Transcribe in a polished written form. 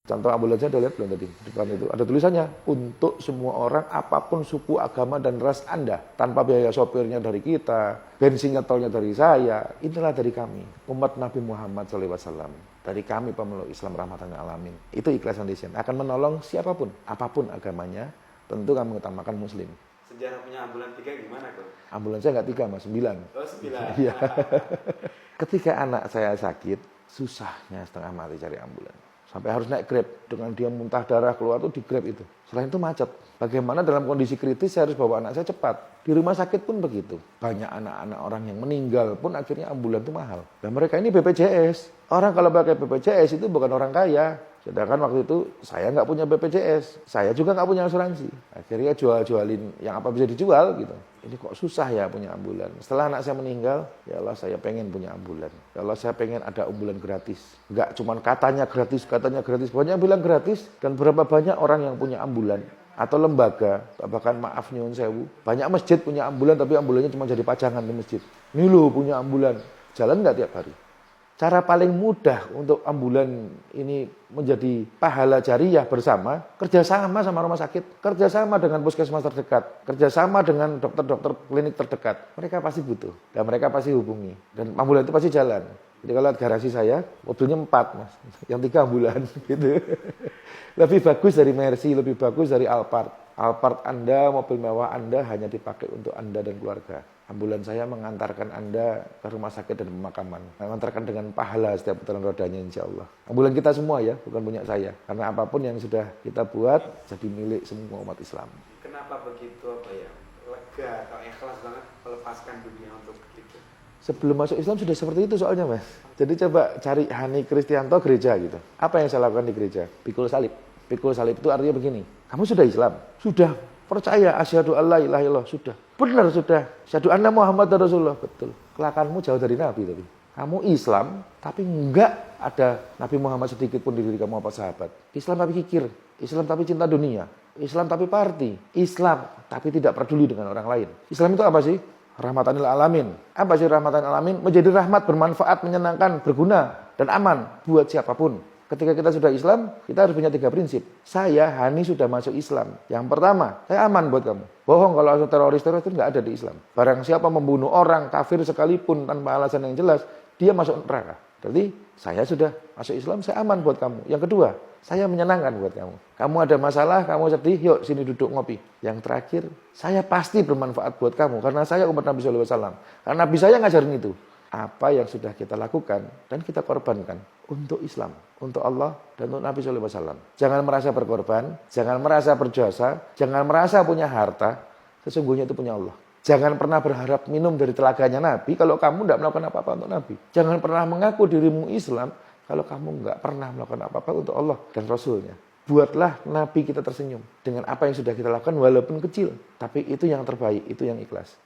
Contoh ambulansnya udah lihat belum tadi? Depan itu ada tulisannya, untuk semua orang apapun suku, agama, dan ras Anda. Tanpa biaya sopirnya dari kita, bensinnya tolnya dari saya, inilah dari kami. Umat Nabi Muhammad SAW. Dari kami pemeluk Islam rahmatan alamin. Itu Ikhlas Foundation. Akan menolong siapapun, apapun agamanya, tentu kami utamakan muslim. Sejarah punya ambulan 3 gimana kok? Ambulansnya nggak 3 mas, 9. Oh 9. Iya. Ketika anak saya sakit, susahnya setengah mati cari ambulans. Sampai harus naik Grab. Dengan dia muntah darah keluar tuh di Grab itu. Selain itu macet. Bagaimana dalam kondisi kritis saya harus bawa anak saya cepat. Di rumah sakit pun begitu. Banyak anak-anak orang yang meninggal pun akhirnya ambulan itu mahal. Dan mereka ini BPJS. Orang kalau pakai BPJS itu bukan orang kaya. Sedangkan waktu itu saya nggak punya BPJS. Saya juga nggak punya asuransi. Akhirnya jual-jualin yang apa bisa dijual gitu. Ini kok susah ya punya ambulan. Setelah anak saya meninggal, ya Allah saya pengen punya ambulan. Ya Allah saya pengen ada ambulan gratis. Nggak cuma katanya gratis. Banyak bilang gratis. Dan berapa banyak orang yang punya ambulan. Atau lembaga, bahkan maaf nyuwun sewu. Banyak masjid punya ambulan, tapi ambulannya cuma jadi pajangan di masjid. Ini loh punya ambulan. Jalan nggak tiap hari. Cara paling mudah untuk ambulan ini menjadi pahala jariyah bersama, kerjasama sama rumah sakit, kerjasama dengan puskesmas terdekat, kerjasama dengan dokter-dokter klinik terdekat. Mereka pasti butuh dan mereka pasti hubungi. Dan ambulan itu pasti jalan. Jadi kalau lihat garasi saya, mobilnya 4 mas, yang 3 ambulan gitu. Lebih bagus dari Mercy, lebih bagus dari Alphard. Alphard Anda, mobil mewah Anda hanya dipakai untuk Anda dan keluarga. Ambulan saya mengantarkan Anda ke rumah sakit dan pemakaman. Mengantarkan dengan pahala setiap putaran rodanya insya Allah. Ambulan kita semua ya, bukan punya saya. Karena apapun yang sudah kita buat, jadi milik semua umat Islam. Kenapa begitu lega atau ikhlas banget melepaskan dunia untuk itu? Sebelum masuk Islam sudah seperti itu soalnya mas. Jadi coba cari Hani Kristianto gereja gitu. Apa yang saya lakukan di gereja? Pikul salib. Pikul salib itu artinya begini. Kamu sudah Islam? Sudah. Percaya asyhadu alla ilaha illallah, sudah. Benar sudah. Asyhadu anna Muhammad Rasulullah, betul. Kelakuanmu jauh dari Nabi tapi. Kamu Islam tapi enggak ada Nabi Muhammad sedikit pun di diri kamu apa sahabat. Islam tapi kikir, Islam tapi cinta dunia, Islam tapi party, Islam tapi tidak peduli dengan orang lain. Islam itu apa sih? Rahmatan lil alamin. Apa sih rahmatan lil alamin? Menjadi rahmat, bermanfaat, menyenangkan, berguna dan aman buat siapapun. Ketika kita sudah Islam, kita harus punya 3 prinsip. Saya, Hani, sudah masuk Islam. Yang pertama, saya aman buat kamu. Bohong kalau teroris itu nggak ada di Islam. Barang siapa membunuh orang, kafir sekalipun, tanpa alasan yang jelas, dia masuk neraka. Jadi, saya sudah masuk Islam, saya aman buat kamu. Yang kedua, saya menyenangkan buat kamu. Kamu ada masalah, kamu sedih, yuk sini duduk ngopi. Yang terakhir, saya pasti bermanfaat buat kamu. Karena saya umat Nabi SAW. Karena Nabi saya ngajarin itu. Apa yang sudah kita lakukan dan kita korbankan untuk Islam, untuk Allah dan untuk Nabi SAW. Jangan merasa berkorban, jangan merasa berjasa, jangan merasa punya harta, sesungguhnya itu punya Allah. Jangan pernah berharap minum dari telaganya Nabi kalau kamu tidak melakukan apa-apa untuk Nabi. Jangan pernah mengaku dirimu Islam kalau kamu nggak pernah melakukan apa-apa untuk Allah dan Rasulnya. Buatlah Nabi kita tersenyum dengan apa yang sudah kita lakukan walaupun kecil. Tapi itu yang terbaik, itu yang ikhlas.